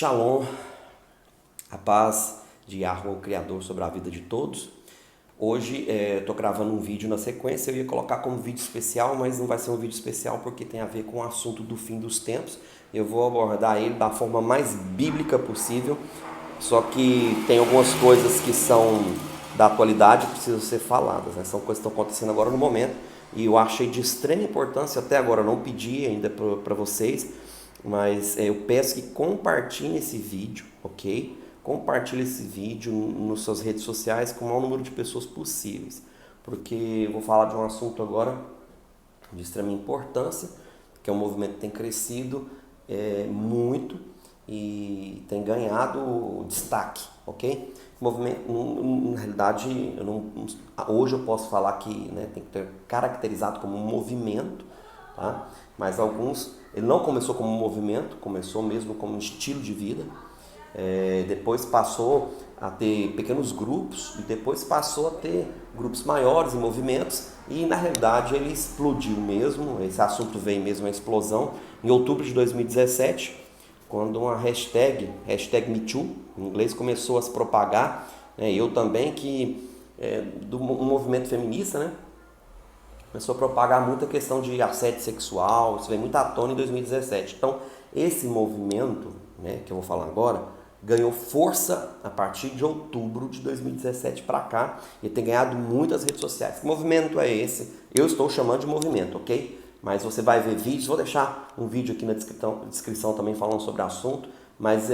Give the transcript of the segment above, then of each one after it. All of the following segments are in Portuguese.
Shalom, a paz de Yahweh, o Criador, sobre a vida de todos. Hoje estou gravando um vídeo na sequência, eu ia colocar como vídeo especial, mas não vai ser um vídeo especial porque tem a ver com o assunto do fim dos tempos. Eu vou abordar ele da forma mais bíblica possível, só que tem algumas coisas que são da atualidade que precisam ser faladas, né? São coisas que estão acontecendo agora no momento e eu achei de extrema importância, até agora eu não pedi ainda para vocês, mas eu peço que compartilhem esse vídeo, ok? Compartilhe esse vídeo nas suas redes sociais com o maior número de pessoas possíveis, porque eu vou falar de um assunto agora de extrema importância, que é um movimento que tem crescido muito e tem ganhado destaque, ok? O movimento, na realidade, hoje eu posso falar que tem que ter caracterizado como um movimento, tá? Mas ele não começou como um movimento, começou mesmo como um estilo de vida. Depois passou a ter pequenos grupos e depois passou a ter grupos maiores e movimentos, e na realidade ele explodiu mesmo. Esse assunto veio mesmo a explosão em outubro de 2017, quando uma hashtag #MeToo, em inglês, começou a se propagar, né? Eu também, um movimento feminista, né? Começou a propagar muita questão de assédio sexual, isso veio muito à tona em 2017. Então, esse movimento, né, que eu vou falar agora, ganhou força a partir de outubro de 2017 para cá e tem ganhado muitas redes sociais. Que movimento é esse? Eu estou chamando de movimento, ok? Mas você vai ver vídeos, vou deixar um vídeo aqui na descrição também falando sobre o assunto, mas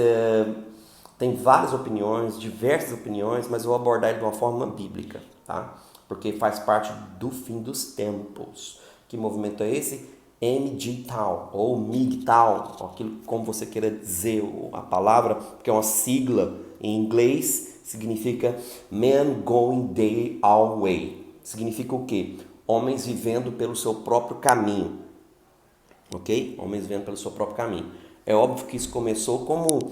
tem várias opiniões, diversas opiniões, mas eu vou abordar ele de uma forma bíblica, tá? Porque faz parte do fim dos tempos. Que movimento é esse? MGTOW ou MGTOW, aquilo como você queira dizer a palavra, porque é uma sigla em inglês, significa Men Going Their Own Way. Significa o quê? Homens vivendo pelo seu próprio caminho, ok? Homens vivendo pelo seu próprio caminho. É óbvio que isso começou como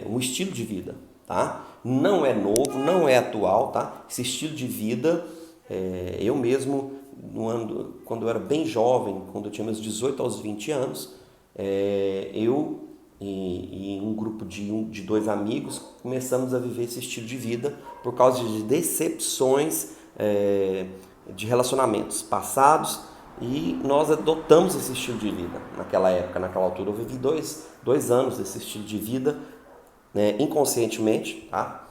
um estilo de vida, tá? Não é novo, não é atual, tá? Esse estilo de vida, eu mesmo, quando eu era bem jovem, quando eu tinha meus 18 aos 20 anos, eu e um grupo de dois amigos começamos a viver esse estilo de vida por causa de decepções de relacionamentos passados, e nós adotamos esse estilo de vida naquela época, naquela altura. Eu vivi dois anos desse estilo de vida, né, inconscientemente, tá?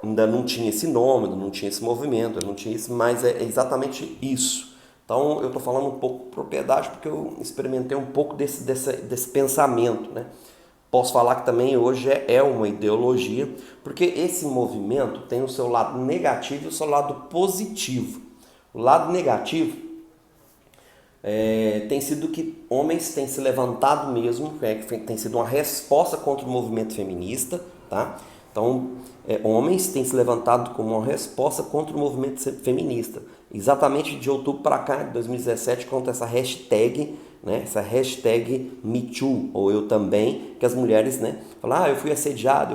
Ainda não tinha esse nome, não tinha esse movimento, não tinha isso, mas é exatamente isso. Então eu estou falando um pouco com propriedade porque eu experimentei um pouco desse pensamento, né? Posso falar que também hoje é uma ideologia, porque esse movimento tem o seu lado negativo e o seu lado positivo. O lado negativo tem sido que homens têm se levantado mesmo, tem sido uma resposta contra o movimento feminista, tá? Então, homens têm se levantado como uma resposta contra o movimento feminista. Exatamente de outubro para cá, de 2017, contra essa hashtag, né? Essa hashtag MeToo, ou eu também, que as mulheres, né, falam, eu fui assediado,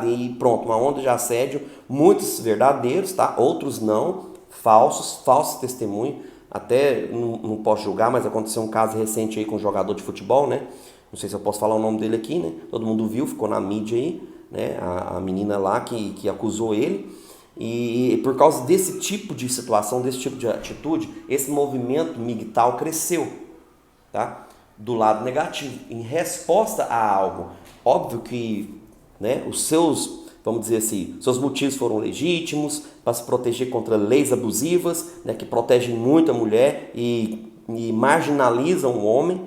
e pronto, uma onda de assédio, muitos verdadeiros, tá? Outros não, falsos testemunhos. Até não posso julgar, mas aconteceu um caso recente aí com um jogador de futebol, né? Não sei se eu posso falar o nome dele aqui, né? Todo mundo viu, ficou na mídia aí, né? A menina lá que acusou ele. E por causa desse tipo de situação, desse tipo de atitude, esse movimento MGTOW cresceu, tá? Do lado negativo, em resposta a algo. Óbvio que, né, vamos dizer assim, seus motivos foram legítimos para se proteger contra leis abusivas, né, que protegem muito a mulher e marginalizam o homem,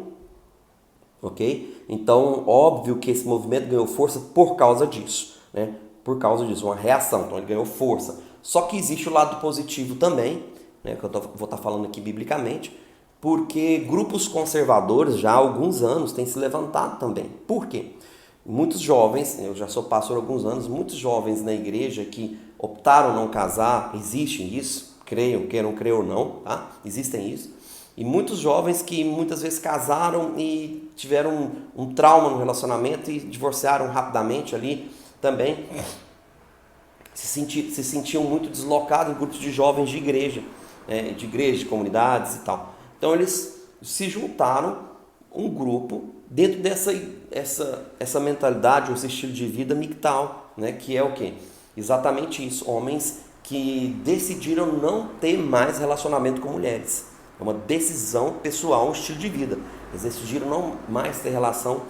ok? Então, óbvio que esse movimento ganhou força por causa disso, né? Por causa disso, uma reação, então ele ganhou força. Só que existe o lado positivo também, né, que eu vou estar falando aqui biblicamente, porque grupos conservadores já há alguns anos têm se levantado também. Por quê? Muitos jovens, eu já sou pastor há alguns anos, muitos jovens na igreja que optaram não casar, existe isso, queiram crer ou não, tá? Existem isso. E muitos jovens que muitas vezes casaram e tiveram um trauma no relacionamento e divorciaram rapidamente ali também. Se sentiam muito deslocados em grupos de jovens de igreja, de comunidades e tal. Então eles se juntaram, um grupo dentro essa mentalidade, esse estilo de vida mictal, né? Que é o quê? Exatamente isso, homens que decidiram não ter mais relacionamento com mulheres. É uma decisão pessoal, um estilo de vida. Eles decidiram não mais ter relação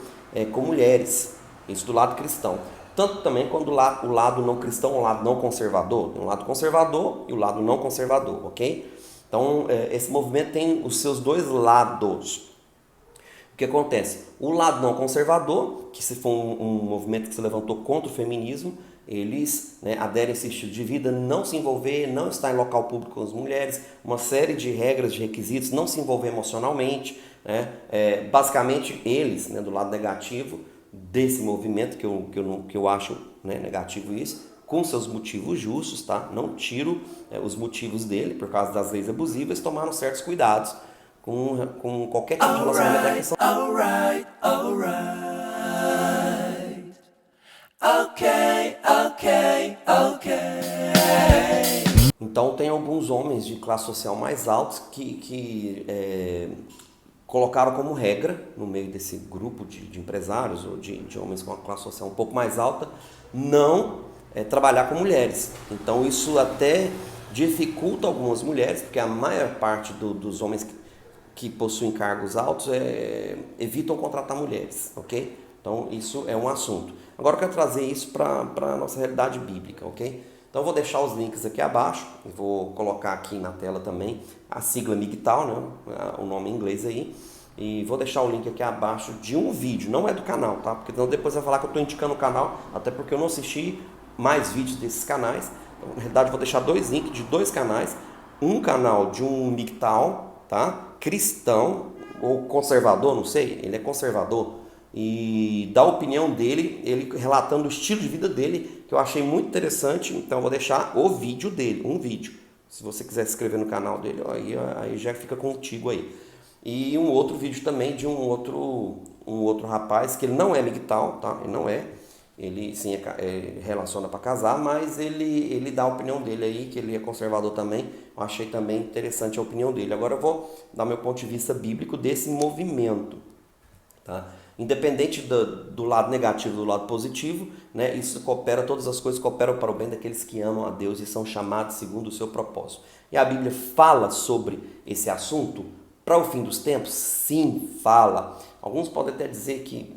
com mulheres, isso do lado cristão. Tanto também quando o lado não cristão, o lado não conservador. Tem um lado conservador e o lado não conservador, ok? Então, esse movimento tem os seus dois lados. O que acontece? O lado não conservador, que se for um movimento que se levantou contra o feminismo, eles, né, aderem a esse estilo de vida, não se envolver, não estar em local público com as mulheres, uma série de regras, de requisitos, não se envolver emocionalmente, né? Basicamente eles, né, do lado negativo desse movimento, que eu acho, né, negativo isso, com seus motivos justos, tá? Não tiro os motivos dele, por causa das leis abusivas, tomaram certos cuidados com qualquer tipo de relacionamento da questão. Então tem alguns homens de classe social mais altos que colocaram como regra, no meio desse grupo de empresários ou de homens com uma classe social um pouco mais alta, não trabalhar com mulheres. Então isso até dificulta algumas mulheres, porque a maior parte dos homens que possuem cargos altos evitam contratar mulheres, ok? Então isso é um assunto. Agora eu quero trazer isso para a nossa realidade bíblica, ok? Então eu vou deixar os links aqui abaixo, e vou colocar aqui na tela também a sigla MGTOW, né? O nome em inglês aí, e vou deixar o link aqui abaixo de um vídeo, não é do canal, tá? Porque senão depois vai falar que eu estou indicando o canal, até porque eu não assisti mais vídeos desses canais. Então, na realidade eu vou deixar dois links de dois canais, um canal de um MGTOW, tá? Cristão ou conservador, não sei, ele é conservador, e da opinião dele, ele relatando o estilo de vida dele, que eu achei muito interessante. Então eu vou deixar o vídeo dele, um vídeo. Se você quiser se inscrever no canal dele, aí já fica contigo aí. E um outro vídeo também de um outro rapaz, que ele não é MGTOW, tá? Ele não é. Ele sim relaciona para casar, mas ele dá a opinião dele aí, que ele é conservador também. Eu achei também interessante a opinião dele. Agora eu vou dar meu ponto de vista bíblico desse movimento, tá? Independente do lado negativo, do lado positivo, né, isso coopera, todas as coisas cooperam para o bem daqueles que amam a Deus e são chamados segundo o seu propósito. E a Bíblia fala sobre esse assunto para o fim dos tempos? Sim, fala. Alguns podem até dizer que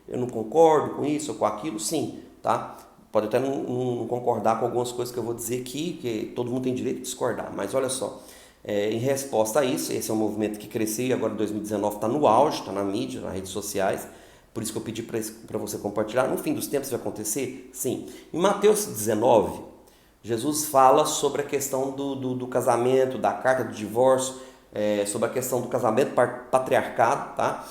eu não concordo com isso ou com aquilo, sim, tá? Pode até não concordar com algumas coisas que eu vou dizer aqui, que todo mundo tem direito de discordar, mas olha só. Em resposta a isso, esse é um movimento que cresceu e agora em 2019 está no auge, está na mídia, nas redes sociais. Por isso que eu pedi para você compartilhar. No fim dos tempos vai acontecer? Sim. Em Mateus 19, Jesus fala sobre a questão do casamento, da carta do divórcio, sobre a questão do casamento patriarcado, tá?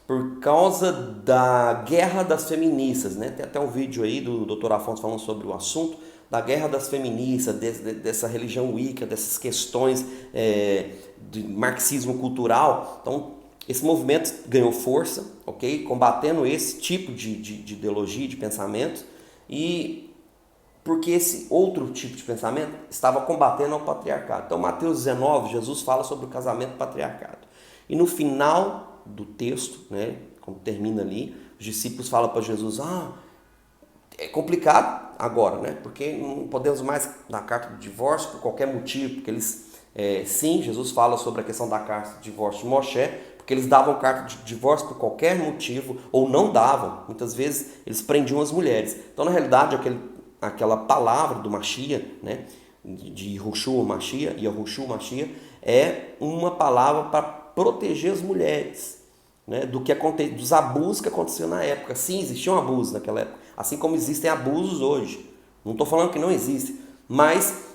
Por causa da guerra das feministas, né? Tem até um vídeo aí do Dr. Afonso falando sobre o assunto, da guerra das feministas, dessa religião Wicca, dessas questões de marxismo cultural. Então, esse movimento ganhou força, ok? Combatendo esse tipo de ideologia, de pensamento, e porque esse outro tipo de pensamento estava combatendo ao patriarcado. Então, Mateus 19, Jesus fala sobre o casamento patriarcado. E no final do texto, né, quando termina ali, os discípulos falam para Jesus, é complicado agora, né? Porque não podemos mais dar carta de divórcio por qualquer motivo, porque eles, sim, Jesus fala sobre a questão da carta de divórcio de Moshe, porque eles davam carta de divórcio por qualquer motivo, ou não davam, muitas vezes eles prendiam as mulheres. Então, na realidade, aquela palavra do Mashiach, né? De Yahushua Mashiach, é uma palavra para proteger as mulheres, né? Dos abusos que aconteciam na época. Sim, existiam abusos naquela época, assim como existem abusos hoje. Não estou falando que não existe, mas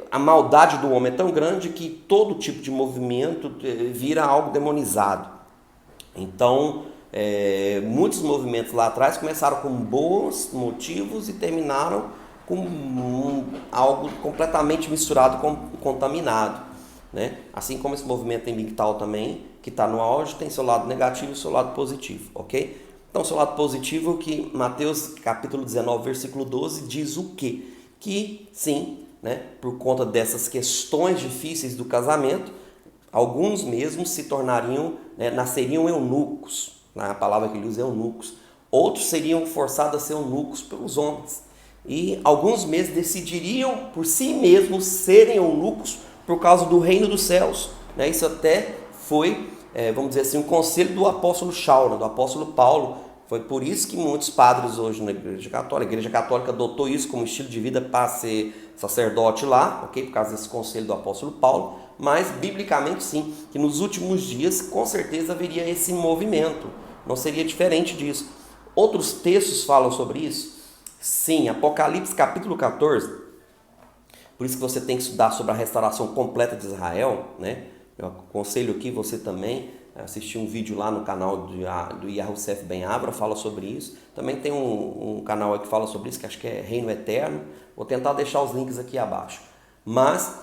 a maldade do homem é tão grande que todo tipo de movimento vira algo demonizado. Então, muitos movimentos lá atrás começaram com bons motivos e terminaram com algo completamente misturado, contaminado, né? Assim como esse movimento MGTOW também, que está no auge, tem seu lado negativo e seu lado positivo, ok? Então, seu lado positivo é que Mateus capítulo 19, versículo 12 diz o quê? Que sim, né, por conta dessas questões difíceis do casamento, alguns mesmo se tornariam, né, nasceriam eunucos, né? A palavra que ele usa é eunucos. Outros seriam forçados a ser eunucos pelos homens. E alguns mesmo decidiriam por si mesmos serem eunucos por causa do reino dos céus, né? Isso até foi, vamos dizer assim, um conselho do apóstolo Shaul, né, do apóstolo Paulo. Foi por isso que muitos padres hoje na Igreja Católica adotou isso como estilo de vida para ser sacerdote lá, ok? Por causa desse conselho do apóstolo Paulo. Mas, biblicamente, sim, que nos últimos dias, com certeza, haveria esse movimento. Não seria diferente disso. Outros textos falam sobre isso? Sim, Apocalipse capítulo 14. Por isso que você tem que estudar sobre a restauração completa de Israel, né? Eu aconselho aqui você também assistir um vídeo lá no canal do Yahussef Ben Abra, fala sobre isso. Também tem um canal aí que fala sobre isso, que acho que é Reino Eterno. Vou tentar deixar os links aqui abaixo. Mas,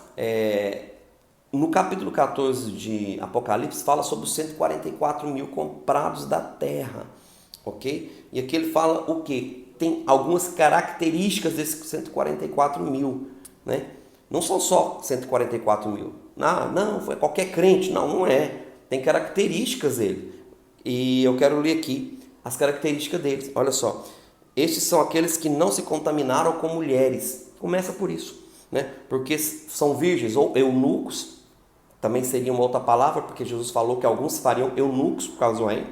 no capítulo 14 de Apocalipse, fala sobre os 144 mil comprados da terra, ok? E aqui ele fala o quê? Tem algumas características desses 144 mil, né? Não são só 144 mil. Não, foi qualquer crente. Não é. Tem características dele. E eu quero ler aqui as características deles. Olha só. Estes são aqueles que não se contaminaram com mulheres. Começa por isso, né? Porque são virgens ou eunucos. Também seria uma outra palavra, porque Jesus falou que alguns fariam eunucos por causa do reino.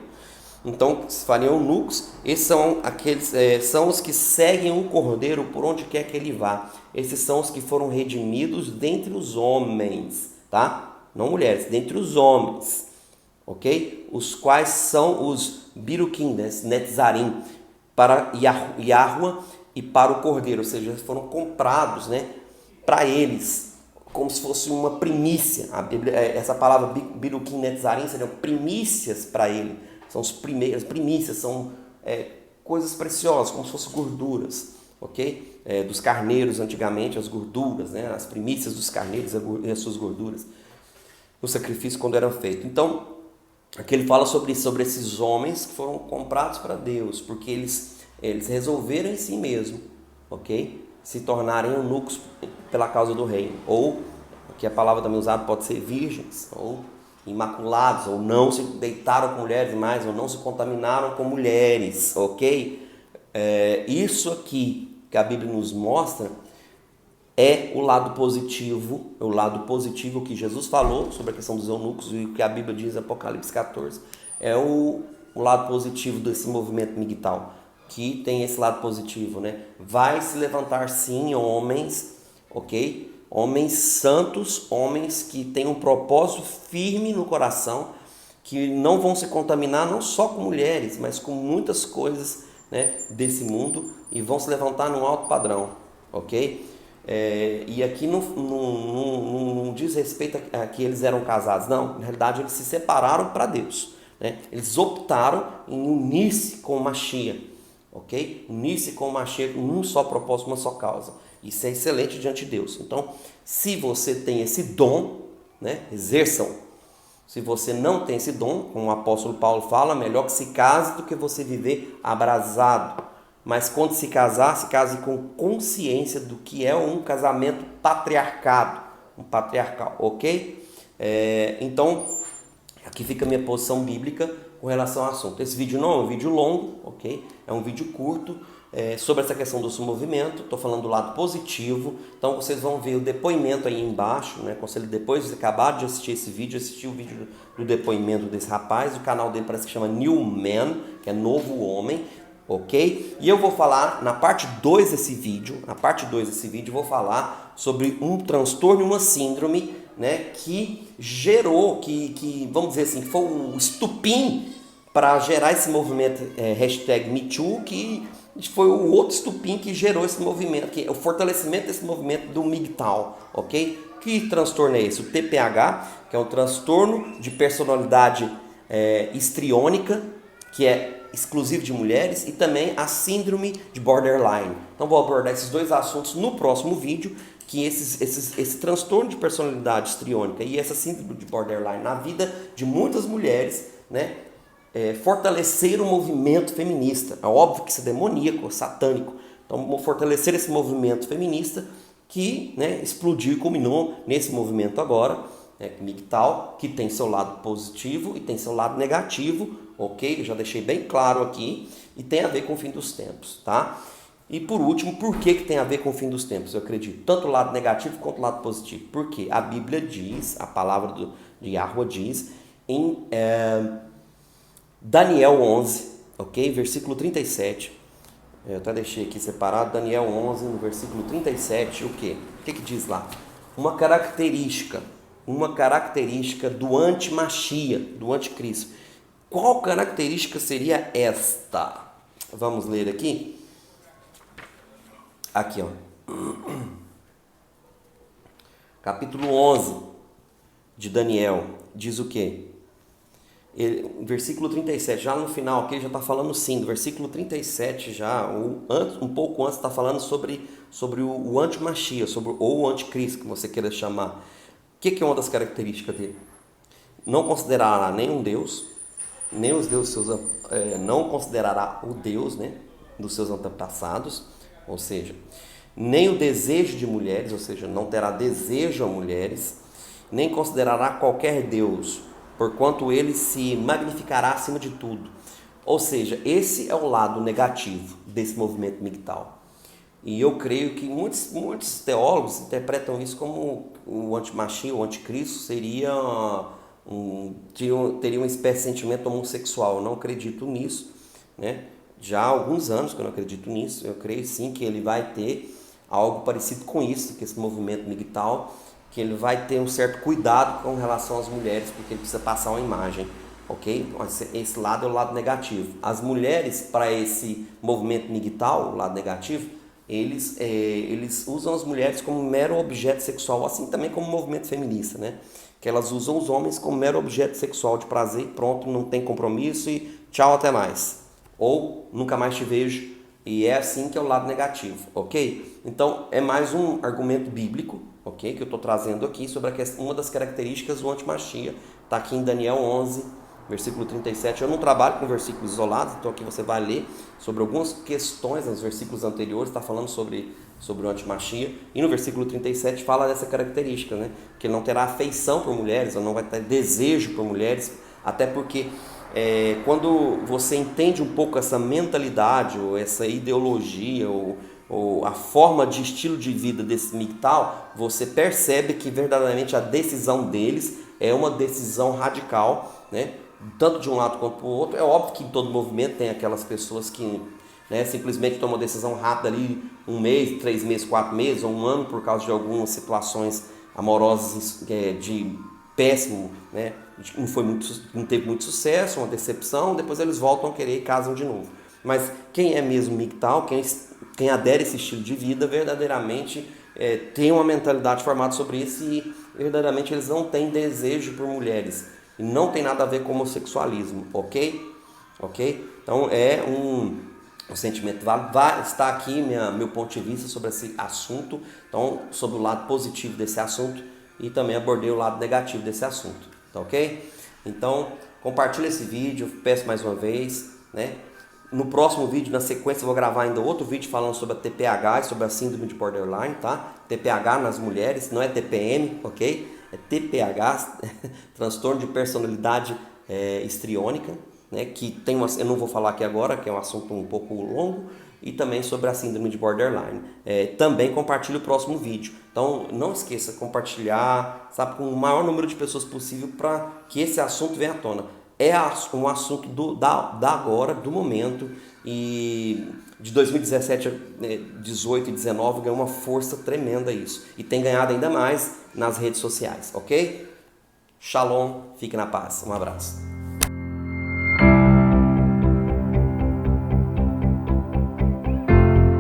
Então, se fariam eunucos, esses são aqueles, são os que seguem o cordeiro por onde quer que ele vá. Esses são os que foram redimidos dentre os homens, tá? Não mulheres, dentre os homens, ok? Os quais são os biruquim, né? Netzarim, para Yahua e para o cordeiro, ou seja, foram comprados, né? Para eles, como se fosse uma primícia. A Bíblia, essa palavra biruquim, netzarim, seriam primícias para ele. São as primeiras primícias, são coisas preciosas, como se fossem gorduras, ok? Dos carneiros antigamente, as gorduras, né? As primícias dos carneiros e as suas gorduras, no sacrifício quando eram feitos. Então, aqui ele fala sobre esses homens que foram comprados para Deus, porque eles resolveram em si mesmo, ok? Se tornarem eunucos pela causa do reino. Ou, que a palavra também usada pode ser virgens, ou imaculados, ou não se deitaram com mulheres mais, ou não se contaminaram com mulheres, ok? Isso aqui que a Bíblia nos mostra é o lado positivo que Jesus falou sobre a questão dos eunucos e o que a Bíblia diz em Apocalipse 14. É o lado positivo desse movimento migtal, que tem esse lado positivo, né? Vai se levantar sim homens, ok? Homens santos, homens que têm um propósito firme no coração, que não vão se contaminar não só com mulheres, mas com muitas coisas, né, desse mundo, e vão se levantar num alto padrão, ok? E aqui não diz respeito a que eles eram casados, não, na realidade eles se separaram para Deus, né? Eles optaram em unir-se com o Mashiach, ok? Unir-se com o Mashiach num só propósito, uma só causa. Isso é excelente diante de Deus. Então, se você tem esse dom, né, exerçam. Se você não tem esse dom, como o apóstolo Paulo fala, melhor que se case do que você viver abrasado. Mas quando se casar, se case com consciência do que é um casamento patriarcal, ok? Então, aqui fica a minha posição bíblica com relação ao assunto. Esse vídeo não é um vídeo longo, ok? É um vídeo curto. Sobre essa questão do seu movimento, estou falando do lado positivo, então vocês vão ver o depoimento aí embaixo, né? Aconselho depois de acabar de assistir esse vídeo, assistir o vídeo do depoimento desse rapaz, o canal dele parece que chama New Man, que é Novo Homem, ok? E eu vou falar na parte 2 desse vídeo, vou falar sobre um transtorno, uma síndrome, né? Que gerou, que vamos dizer assim, que foi o estupim para gerar esse movimento #MeToo, que foi o outro estupim que gerou esse movimento, que é o fortalecimento desse movimento do MGTOW, ok? Que transtorno é esse? O TPH, que é um transtorno de personalidade histriônica, que é exclusivo de mulheres, e também a síndrome de borderline. Então vou abordar esses dois assuntos no próximo vídeo, que esse transtorno de personalidade histriônica e essa síndrome de borderline na vida de muitas mulheres, né? Fortalecer o movimento feminista. É óbvio que isso é demoníaco, satânico. Então, fortalecer esse movimento feminista que, né, explodiu e culminou nesse movimento agora, migtal, que tem seu lado positivo e tem seu lado negativo, ok? Eu já deixei bem claro aqui, e tem a ver com o fim dos tempos, tá? E por último, por que tem a ver com o fim dos tempos? Eu acredito, tanto o lado negativo quanto o lado positivo. Porque a Bíblia diz, a palavra de Yahweh diz, em Daniel 11, ok? Versículo 37. Eu até deixei aqui separado, Daniel 11, no versículo 37, o quê? O que diz lá? Uma característica do anti-Machia, do anticristo. Qual característica seria esta? Vamos ler aqui? Aqui, ó. Capítulo 11 de Daniel, diz o quê? Versículo 37, já no final aqui ele já está falando sim, do versículo 37 já, um pouco antes está falando sobre o anti-Machia, ou o anticristo, que você queira chamar. O que é uma das características dele? Não considerará nenhum Deus, nem os deuses seus, não considerará o Deus, né, dos seus antepassados, ou seja, nem o desejo de mulheres, ou seja, não terá desejo a mulheres, nem considerará qualquer Deus, porquanto ele se magnificará acima de tudo. Ou seja, esse é o lado negativo desse movimento migtal. E eu creio que muitos teólogos interpretam isso como o anti-Machia, o anticristo, teria uma espécie de sentimento homossexual. Eu não acredito nisso, né? Já há alguns anos que eu não acredito nisso. Eu creio sim que ele vai ter algo parecido com isso, que esse movimento migtal, que ele vai ter um certo cuidado com relação às mulheres, porque ele precisa passar uma imagem, ok? Esse lado é o lado negativo. As mulheres, para esse movimento migtal, o lado negativo, eles usam as mulheres como mero objeto sexual, assim também como o movimento feminista, né? Que elas usam os homens como mero objeto sexual de prazer, pronto, não tem compromisso e tchau, até mais. Ou nunca mais te vejo, e é assim que é o lado negativo, ok? Então é mais um argumento bíblico, ok? Que eu estou trazendo aqui sobre uma das características do anti-Machia, está aqui em Daniel 11, versículo 37. Eu não trabalho com versículos isolados, então aqui você vai ler sobre algumas questões nos versículos anteriores, está falando sobre o anti-Machia, e no versículo 37 fala dessa característica, né? Que ele não terá afeição por mulheres, ou não vai ter desejo por mulheres, até porque quando você entende um pouco essa mentalidade, ou essa ideologia, ou a forma de estilo de vida desse migtal, você percebe que verdadeiramente a decisão deles é uma decisão radical, né? Tanto de um lado quanto do outro. É óbvio que em todo movimento tem aquelas pessoas que, né, simplesmente tomam uma decisão rápida ali, 1 mês, 3 meses, 4 meses, ou 1 ano, por causa de algumas situações amorosas de péssimo, né? Não teve muito sucesso, uma decepção, depois eles voltam a querer e casam de novo. Mas quem é mesmo migtal, quem adere a esse estilo de vida, verdadeiramente tem uma mentalidade formada sobre isso, e verdadeiramente eles não têm desejo por mulheres. E não tem nada a ver com homossexualismo, ok? Então é um sentimento válido. Está aqui meu ponto de vista sobre esse assunto, então sobre o lado positivo desse assunto, e também abordei o lado negativo desse assunto, tá ok? Então compartilha esse vídeo, peço mais uma vez, né? No próximo vídeo, na sequência, eu vou gravar ainda outro vídeo falando sobre a TPH e sobre a síndrome de borderline, tá? TPH nas mulheres, não é TPM, ok? É TPH, transtorno de personalidade histriônica, né? Que tem eu não vou falar aqui agora, que é um assunto um pouco longo, e também sobre a síndrome de borderline. Também compartilhe o próximo vídeo. Então não esqueça de compartilhar, sabe, com o maior número de pessoas possível, para que esse assunto venha à tona. É um assunto da agora, do momento, e de 2017, 18 e 19 ganhou uma força tremenda isso. E tem ganhado ainda mais nas redes sociais, ok? Shalom, fique na paz. Um abraço.